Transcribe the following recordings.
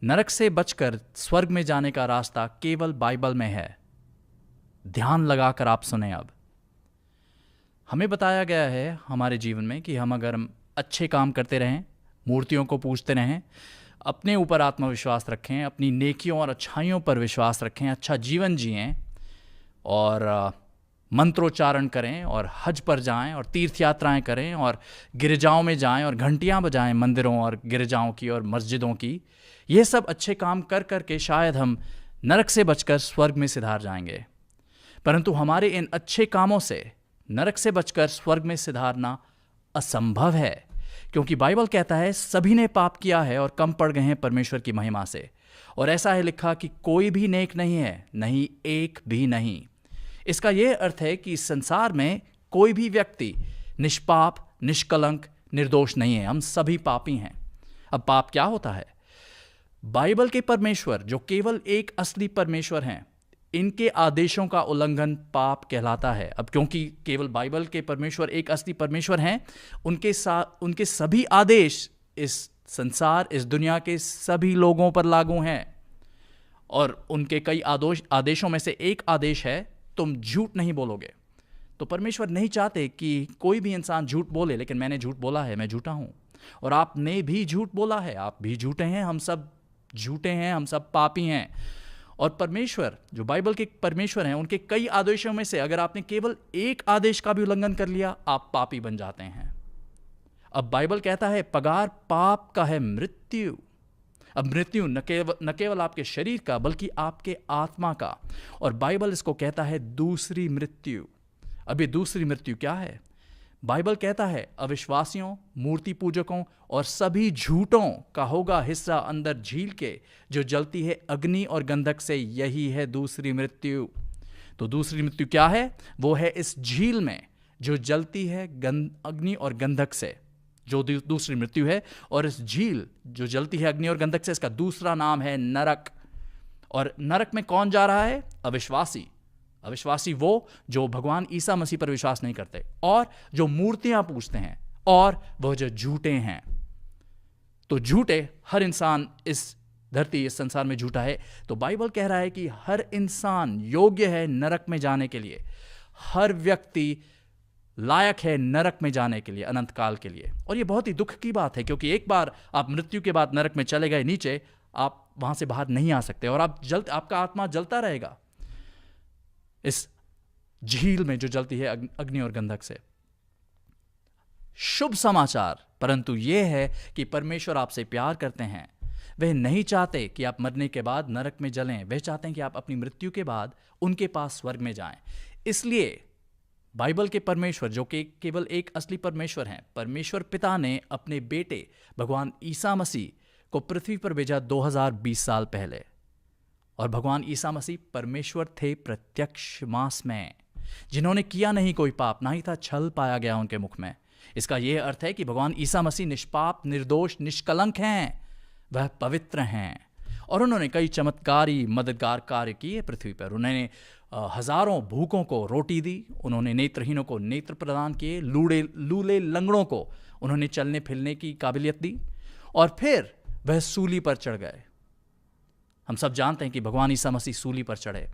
नरक से बचकर स्वर्ग में जाने का रास्ता केवल बाइबल में है। ध्यान लगाकर आप सुने। अब हमें बताया गया है हमारे जीवन में कि हम अच्छे काम करते रहें, मूर्तियों को पूजते रहें, अपने ऊपर आत्मविश्वास रखें, अपनी नेकियों और अच्छाइयों पर विश्वास रखें, अच्छा जीवन जिएं और मंत्रोच्चारण करें और हज पर जाएं और तीर्थ यात्राएं करें और गिरजाओं में जाएं और घंटियां बजाएं मंदिरों और गिरजाओं की और मस्जिदों की। ये सब अच्छे काम कर कर के शायद हम नरक से बचकर स्वर्ग में सिधार जाएंगे। परंतु हमारे इन अच्छे कामों से नरक से बचकर स्वर्ग में सिधारना असंभव है, क्योंकि बाइबल कहता है सभी ने पाप किया है और कम पड़ गए हैं परमेश्वर की महिमा से। और ऐसा है लिखा कि कोई भी नेक नहीं है, नहीं एक भी नहीं। इसका यह अर्थ है कि इस संसार में कोई भी व्यक्ति निष्पाप, निष्कलंक, निर्दोष नहीं है। हम सभी पापी हैं। अब पाप क्या होता है? बाइबल के परमेश्वर जो केवल एक असली परमेश्वर हैं, इनके आदेशों का उल्लंघन पाप कहलाता है। अब क्योंकि केवल बाइबल के परमेश्वर एक असली परमेश्वर हैं, उनके सभी आदेश इस संसार, इस दुनिया के सभी लोगों पर लागू हैं। और उनके कई आदेशों में से एक आदेश है, तुम झूठ नहीं बोलोगे। तो परमेश्वर नहीं चाहते कि कोई भी इंसान झूठ बोले, लेकिन मैंने झूठ बोला है, मैं झूठा हूं, और आपने भी झूठ बोला है, आप भी झूठे हैं, हम सब झूठे हैं, हम सब पापी हैं। और परमेश्वर जो बाइबल के परमेश्वर हैं, उनके कई आदेशों में से अगर आपने केवल एक आदेश का भी उल्लंघन कर लिया, आप पापी बन जाते हैं। अब बाइबल कहता है पगार पाप का है मृत्यु। अब मृत्यु न केवल आपके शरीर का, बल्कि आपके आत्मा का। और बाइबल इसको कहता है दूसरी मृत्यु। अब ये दूसरी मृत्यु क्या है? बाइबल कहता है अविश्वासियों, मूर्ति पूजकों और सभी झूठों का होगा हिस्सा अंदर झील के, जो जलती है अग्नि और गंधक से। यही है दूसरी मृत्यु। तो दूसरी मृत्यु क्या है? वो है इस झील में जो जलती है अग्नि और गंधक से, जो दूसरी मृत्यु है। और इस झील जो जलती है अग्नि और गंधक से, इसका दूसरा नाम है नरक। और नरक में कौन जा रहा है? अविश्वासी। अविश्वासी वो जो भगवान ईसा मसीह पर विश्वास नहीं करते, और जो मूर्तियां पूजते हैं, और वो जो झूठे हैं। तो झूठे, हर इंसान इस धरती, इस संसार में झूठा है। तो बाइबल कह रहा है कि हर इंसान योग्य है नरक में जाने के लिए। हर व्यक्ति लायक है नरक में जाने के लिए, अनंत काल के लिए। और ये बहुत ही दुख की बात है, क्योंकि एक बार आप मृत्यु के बाद नरक में चले गए नीचे, आप वहां से बाहर नहीं आ सकते, और आपका आत्मा जलता रहेगा इस झील में जो जलती है अग्नि और गंधक से। शुभ समाचार परंतु यह है कि परमेश्वर आपसे प्यार करते हैं। वह नहीं चाहते कि आप मरने के बाद नरक में जलें, वह चाहते हैं कि आप अपनी मृत्यु के बाद उनके पास स्वर्ग में जाएं। इसलिए बाइबल के परमेश्वर जो कि केवल एक असली परमेश्वर हैं, परमेश्वर पिता ने अपने बेटे भगवान ईसा मसीह को पृथ्वी पर भेजा 2020 साल पहले। और भगवान ईसा मसीह परमेश्वर थे प्रत्यक्ष मास में, जिन्होंने किया नहीं कोई पाप, ना ही था छल पाया गया उनके मुख में। इसका यह अर्थ है कि भगवान ईसा मसीह निष्पाप, निर्दोष, निष्कलंक हैं, वह पवित्र हैं। और उन्होंने कई चमत्कारी मददगार कार्य किए पृथ्वी पर। उन्होंने हजारों भूखों को रोटी दी, उन्होंने नेत्रहीनों को नेत्र प्रदान किए, लूले लंगड़ों को उन्होंने चलने फिरने की काबिलियत दी, और फिर वह सूली पर चढ़ गए। हम सब जानते हैं कि भगवान ईसा मसीह सूली पर चढ़े,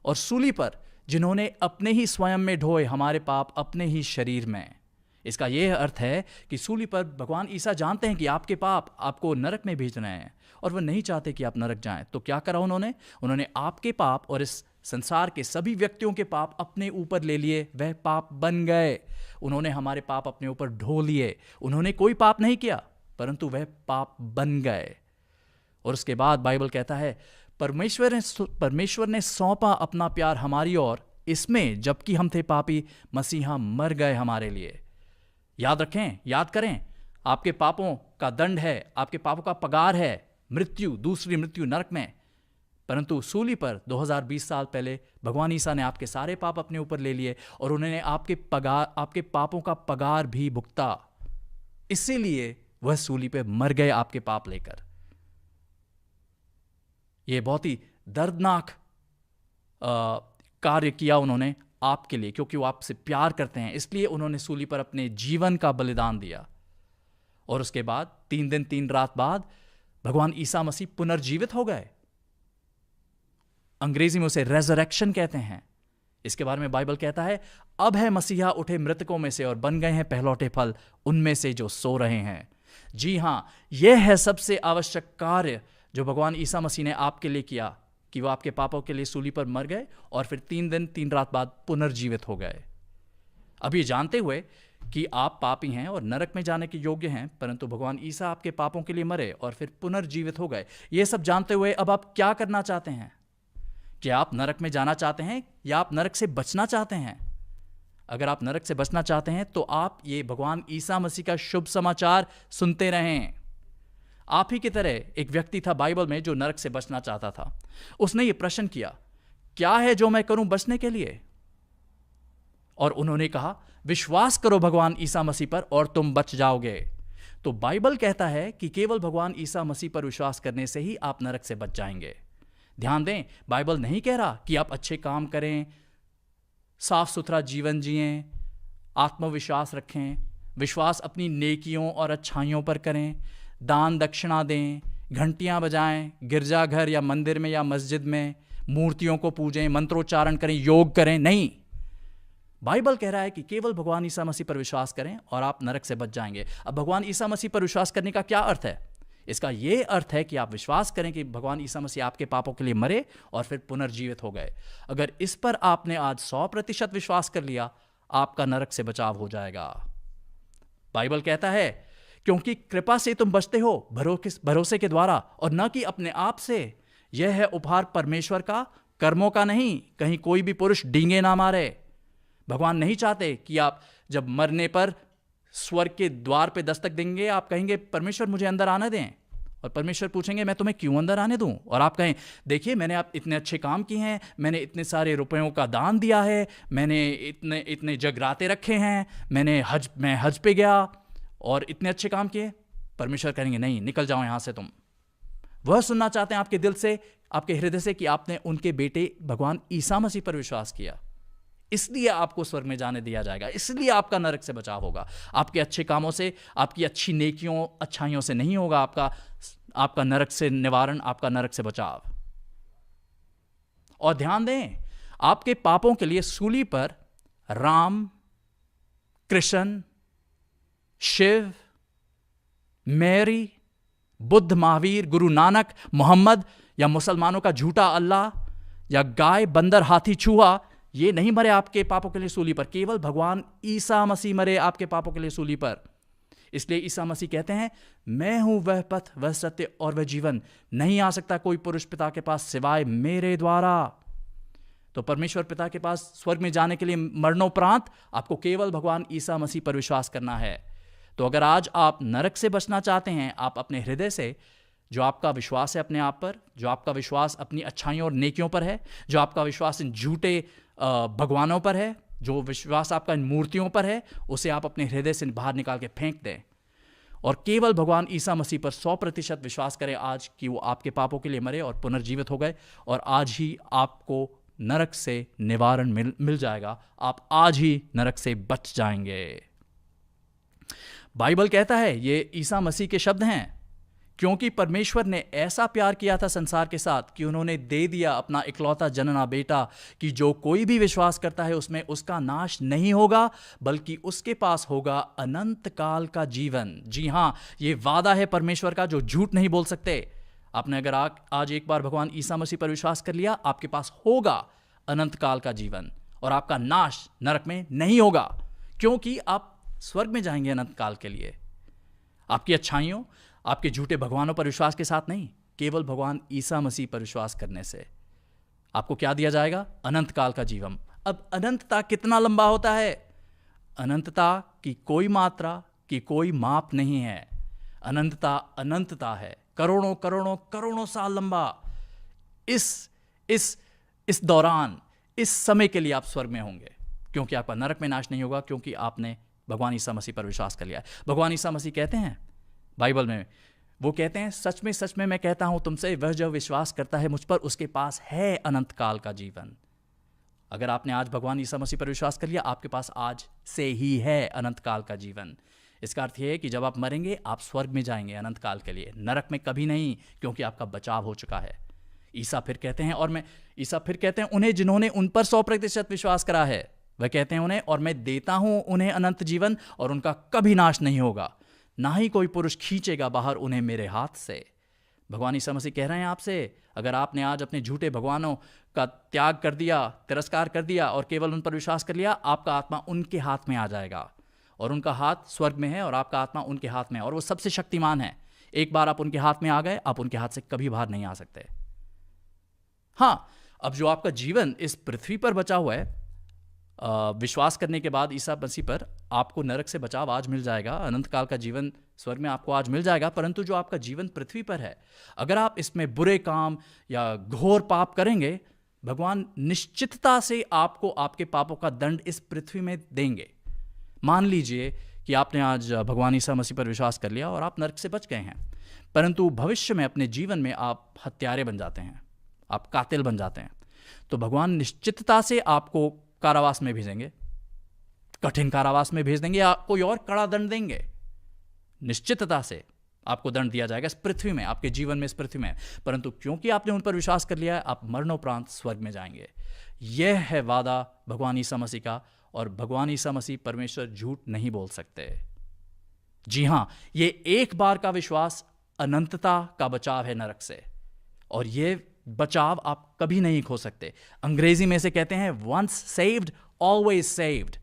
और सूली पर जिन्होंने अपने ही स्वयं में ढोए हमारे पाप अपने ही शरीर में। इसका यह अर्थ है कि सूली पर भगवान ईसा जानते हैं कि आपके पाप आपको नरक में भेज रहे हैं, और वह नहीं चाहते कि आप नरक जाएं। तो क्या करा उन्होंने आपके पाप और इस संसार के सभी व्यक्तियों के पाप अपने ऊपर ले लिए। वह पाप बन गए। उन्होंने हमारे पाप अपने ऊपर ढो लिए। उन्होंने कोई पाप नहीं किया, परंतु वह पाप बन गए। और उसके बाद बाइबल कहता है परमेश्वर ने सौंपा अपना प्यार हमारी ओर, इसमें जबकि हम थे पापी, मसीहा मर गए हमारे लिए। याद रखें, याद करें, आपके पापों का दंड है, आपके पापों का पगार है मृत्यु, दूसरी मृत्यु नरक में। परंतु सूली पर 2020 साल पहले भगवान ईसा ने आपके सारे पाप अपने ऊपर ले लिए, और उन्होंने आपके पापों का पगार भी भुगता। इसीलिए वह सूली पे मर गए आपके पाप लेकर। यह बहुत ही दर्दनाक कार्य किया उन्होंने आपके लिए, क्योंकि वो आपसे प्यार करते हैं। इसलिए उन्होंने सूली पर अपने जीवन का बलिदान दिया। और उसके बाद 3 दिन 3 रात बाद भगवान ईसा मसीह पुनर्जीवित हो गए। अंग्रेजी में उसे रेजरेक्शन कहते हैं। इसके बारे में बाइबल कहता है, अब है मसीहा उठे मृतकों में से और बन गए हैं पहलौठे फल उनमें से जो सो रहे हैं। जी हां, यह है सबसे आवश्यक कार्य जो भगवान ईसा मसीह ने आपके लिए किया, कि वो आपके पापों के लिए सूली पर मर गए और फिर 3 दिन 3 रात बाद पुनर्जीवित हो गए। अब ये जानते हुए कि आप पापी हैं और नरक में जाने के योग्य हैं, परंतु भगवान ईसा आपके पापों के लिए मरे और फिर पुनर्जीवित हो गए, ये सब जानते हुए अब आप क्या करना चाहते हैं? क्या आप नरक में जाना चाहते हैं या आप नरक से बचना चाहते हैं? अगर आप नरक से बचना चाहते हैं तो आप ये भगवान ईसा मसीह का शुभ समाचार सुनते रहें। आप ही की तरह एक व्यक्ति था बाइबल में जो नरक से बचना चाहता था। उसने ये प्रश्न किया, क्या है जो मैं करूं बचने के लिए? और उन्होंने कहा, विश्वास करो भगवान ईसा मसीह पर और तुम बच जाओगे। तो बाइबल कहता है कि केवल भगवान ईसा मसीह पर विश्वास करने से ही आप नरक से बच जाएंगे। ध्यान दें, बाइबल नहीं कह रहा कि आप अच्छे काम करें, साफ सुथरा जीवन जिएं, आत्मविश्वास रखें, विश्वास अपनी नेकियों और अच्छाइयों पर करें, दान दक्षिणा दें, घंटियां बजाएं, गिरजाघर या मंदिर में या मस्जिद में मूर्तियों को पूजें, मंत्रोच्चारण करें, योग करें। नहीं, बाइबल कह रहा है कि केवल भगवान ईसा मसीह पर विश्वास करें और आप नरक से बच जाएंगे। अब भगवान ईसा मसीह पर विश्वास करने का क्या अर्थ है? इसका यह अर्थ है कि आप विश्वास करें कि भगवान ईसा मसीह आपके पापों के लिए मरे और फिर पुनर्जीवित हो गए। अगर इस पर आपने आज 100% विश्वास कर लिया, आपका नरक से बचाव हो जाएगा। बाइबल कहता है, क्योंकि कृपा से तुम बचते हो भरोसे के द्वारा, और न कि अपने आप से। यह है उपहार परमेश्वर का, कर्मों का नहीं, कहीं कोई भी पुरुष डींगे ना मारे। भगवान नहीं चाहते कि आप जब मरने पर स्वर्ग के द्वार पे दस्तक देंगे, आप कहेंगे परमेश्वर मुझे अंदर आने दें, और परमेश्वर पूछेंगे मैं तुम्हें क्यों अंदर आने दूं? और आप कहें, देखिए मैंने आप इतने अच्छे काम किए हैं, मैंने इतने सारे रुपयों का दान दिया है, मैंने इतने जगराते रखे हैं, मैं हज पे गया और इतने अच्छे काम किए। परमेश्वर कहेंगे नहीं, निकल जाओ यहां से तुम। वह सुनना चाहते हैं आपके दिल से, आपके हृदय से, कि आपने उनके बेटे भगवान ईसा मसीह पर विश्वास किया, इसलिए आपको स्वर्ग में जाने दिया जाएगा, इसलिए आपका नरक से बचाव होगा। आपके अच्छे कामों से, आपकी अच्छी नेकियों अच्छाइयों से नहीं होगा आपका नरक से निवारण, आपका नरक से बचाव। और ध्यान दें, आपके पापों के लिए सूली पर राम, कृष्ण, शिव, मैरी, बुद्ध, महावीर, गुरु नानक, मोहम्मद या मुसलमानों का झूठा अल्लाह या गाय, बंदर, हाथी, चूहा, ये नहीं मरे आपके पापों के लिए सूली पर। केवल भगवान ईसा मसीह मरे आपके पापों के लिए सूली पर। इसलिए ईसा मसीह कहते हैं, मैं हूं वह पथ, वह सत्य और वह जीवन, नहीं आ सकता कोई पुरुष पिता के पास सिवाय मेरे द्वारा। तो परमेश्वर पिता के पास स्वर्ग में जाने के लिए मरणोपरांत आपको केवल भगवान ईसा मसीह पर विश्वास करना है। तो अगर आज आप नरक से बचना चाहते हैं, आप अपने हृदय से, जो आपका विश्वास है अपने आप पर, जो आपका विश्वास अपनी अच्छाइयों और नेकियों पर है, जो आपका विश्वास इन झूठे भगवानों पर है, जो विश्वास आपका इन मूर्तियों पर है, उसे आप अपने हृदय से बाहर निकाल के फेंक दें और केवल भगवान ईसा मसीह पर 100% विश्वास करें आज, कि वो आपके पापों के लिए मरे और पुनर्जीवित हो गए, और आज ही आपको नरक से निवारण मिल जाएगा। आप आज ही नरक से बच जाएंगे। बाइबल कहता है, ये ईसा मसीह के शब्द हैं, क्योंकि परमेश्वर ने ऐसा प्यार किया था संसार के साथ कि उन्होंने दे दिया अपना इकलौता जनना बेटा, कि जो कोई भी विश्वास करता है उसमें उसका नाश नहीं होगा, बल्कि उसके पास होगा अनंत काल का जीवन। जी हाँ, ये वादा है परमेश्वर का, जो झूठ नहीं बोल सकते। आपने अगर आज एक बार भगवान ईसा मसीह पर विश्वास कर लिया, आपके पास होगा अनंत काल का जीवन, और आपका नाश नरक में नहीं होगा, क्योंकि आप स्वर्ग में जाएंगे अनंत काल के लिए। आपकी अच्छाइयों, आपके झूठे भगवानों पर विश्वास के साथ नहीं, केवल भगवान ईसा मसीह पर विश्वास करने से आपको क्या दिया जाएगा? अनंत काल का जीवन। अब अनंतता कितना लंबा होता है? अनंतता की कोई मात्रा, की कोई माप नहीं है। अनंतता अनंतता है, करोड़ों करोड़ों करोड़ों साल लंबा। इस दौरान, इस समय के लिए आप स्वर्ग में होंगे, क्योंकि आपका नरक में नाश नहीं होगा, क्योंकि आपने भगवान ईसा मसीह पर विश्वास कर लिया है। भगवान ईसा मसीह कहते हैं बाइबल में, वो कहते हैं, सच में मैं कहता हूं तुमसे, वह जो विश्वास करता है मुझ पर, उसके पास है अनंत काल का जीवन। अगर आपने आज भगवान ईसा मसीह पर विश्वास कर लिया, आपके पास आज से ही है अनंत काल का जीवन। इसका अर्थ यह है कि जब आप मरेंगे आप स्वर्ग में जाएंगे अनंत काल के लिए, नरक में कभी नहीं, क्योंकि आपका बचाव हो चुका है। ईसा फिर कहते हैं उन्हें जिन्होंने उन पर 100% विश्वास करा है, वह कहते हैं उन्हें, और मैं देता हूं उन्हें अनंत जीवन, और उनका कभी नाश नहीं होगा, ना ही कोई पुरुष खींचेगा बाहर उन्हें मेरे हाथ से। भगवान ईसा मसीह कह रहे हैं आपसे, अगर आपने आज अपने झूठे भगवानों का त्याग कर दिया, तिरस्कार कर दिया और केवल उन पर विश्वास कर लिया, आपका आत्मा उनके हाथ में आ जाएगा, और उनका हाथ स्वर्ग में है और आपका आत्मा उनके हाथ में है, और वो सबसे शक्तिमान है। एक बार आप उनके हाथ में आ गए, आप उनके हाथ से कभी बाहर नहीं आ सकते। हाँ, अब जो आपका जीवन इस पृथ्वी पर बचा हुआ है, विश्वास करने के बाद ईसा मसीह पर, आपको नरक से बचाव आज मिल जाएगा, अनंत काल का जीवन स्वर्ग में आपको आज मिल जाएगा। परंतु जो आपका जीवन पृथ्वी पर है, अगर आप इसमें बुरे काम या घोर पाप करेंगे, भगवान निश्चितता से आपको आपके पापों का दंड इस पृथ्वी में देंगे। मान लीजिए कि आपने आज भगवान ईसा मसीह पर विश्वास कर लिया और आप नरक से बच गए हैं, परंतु भविष्य में अपने जीवन में आप हत्यारे बन जाते हैं, आप कातिल बन जाते हैं, तो भगवान निश्चितता से आपको कारावास में भेजेंगे, कठिन कारावास में भेज देंगे या कोई और कड़ा दंड देंगे। निश्चितता से आपको दंड दिया जाएगा इस पृथ्वी में, आपके जीवन में, इस पृथ्वी में। परंतु क्योंकि आपने उन पर विश्वास कर लिया है, आप मरणोपरांत स्वर्ग में जाएंगे। यह है वादा भगवान ईसा मसीह का, और भगवान ईसा मसीह परमेश्वर झूठ नहीं बोल सकते। जी हां, ये एक बार का विश्वास अनंतता का बचाव है नरक से, और यह बचाव आप कभी नहीं खो सकते। अंग्रेजी में से कहते हैं वंस सेव्ड ऑलवेज सेव्ड।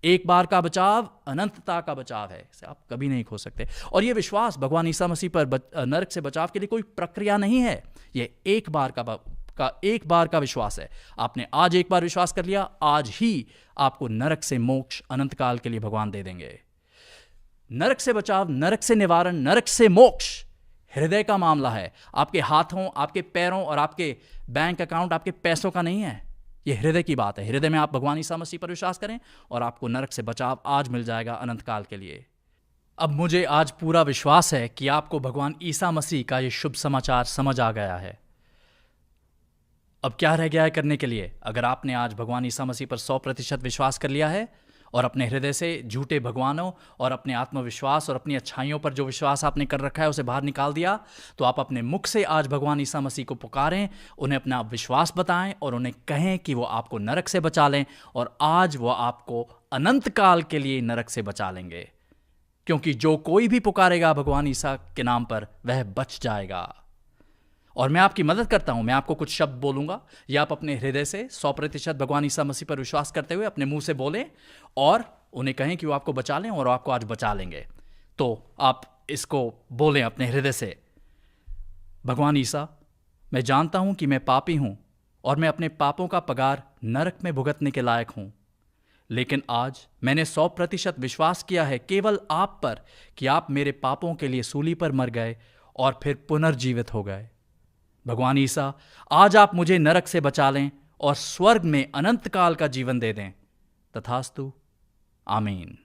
एक बार का बचाव अनंतता का बचाव है, इसे आप कभी नहीं खो सकते। और यह विश्वास भगवान ईसा मसीह पर नरक से बचाव के लिए कोई प्रक्रिया नहीं है, यह एक बार का विश्वास है। आपने आज एक बार विश्वास कर लिया, आज ही आपको नरक से मोक्ष अनंत काल के लिए भगवान दे देंगे। नरक से बचाव, नरक से निवारण, नरक से मोक्ष हृदय का मामला है। आपके हाथों, आपके पैरों और आपके बैंक अकाउंट, आपके पैसों का नहीं है। यह हृदय की बात है। हृदय में आप भगवान ईसा मसीह पर विश्वास करें और आपको नरक से बचाव आज मिल जाएगा अनंत काल के लिए। अब मुझे आज पूरा विश्वास है कि आपको भगवान ईसा मसीह का यह शुभ समाचार समझ आ गया है। अब क्या रह गया है करने के लिए? अगर आपने आज भगवान ईसा मसीह पर 100% विश्वास कर लिया है और अपने हृदय से झूठे भगवानों और अपने आत्मविश्वास और अपनी अच्छाइयों पर जो विश्वास आपने कर रखा है उसे बाहर निकाल दिया, तो आप अपने मुख से आज भगवान ईसा मसीह को पुकारें, उन्हें अपना विश्वास बताएं और उन्हें कहें कि वो आपको नरक से बचा लें, और आज वो आपको अनंत काल के लिए नरक से बचा लेंगे। क्योंकि जो कोई भी पुकारेगा भगवान ईसा के नाम पर, वह बच जाएगा। और मैं आपकी मदद करता हूं, मैं आपको कुछ शब्द बोलूंगा, या आप अपने हृदय से 100% भगवान ईसा मसीह पर विश्वास करते हुए अपने मुंह से बोलें और उन्हें कहें कि वो आपको बचा लें, और आपको आज बचा लेंगे। तो आप इसको बोलें अपने हृदय से, भगवान ईसा, मैं जानता हूं कि मैं पापी हूं और मैं अपने पापों का पगार नरक में भुगतने के लायक हूं, लेकिन आज मैंने 100% विश्वास किया है केवल आप पर, कि आप मेरे पापों के लिए सूली पर मर गए और फिर पुनर्जीवित हो गए। भगवान ईसा, आज आप मुझे नरक से बचा लें और स्वर्ग में अनंत काल का जीवन दे दें। तथास्तु, आमीन।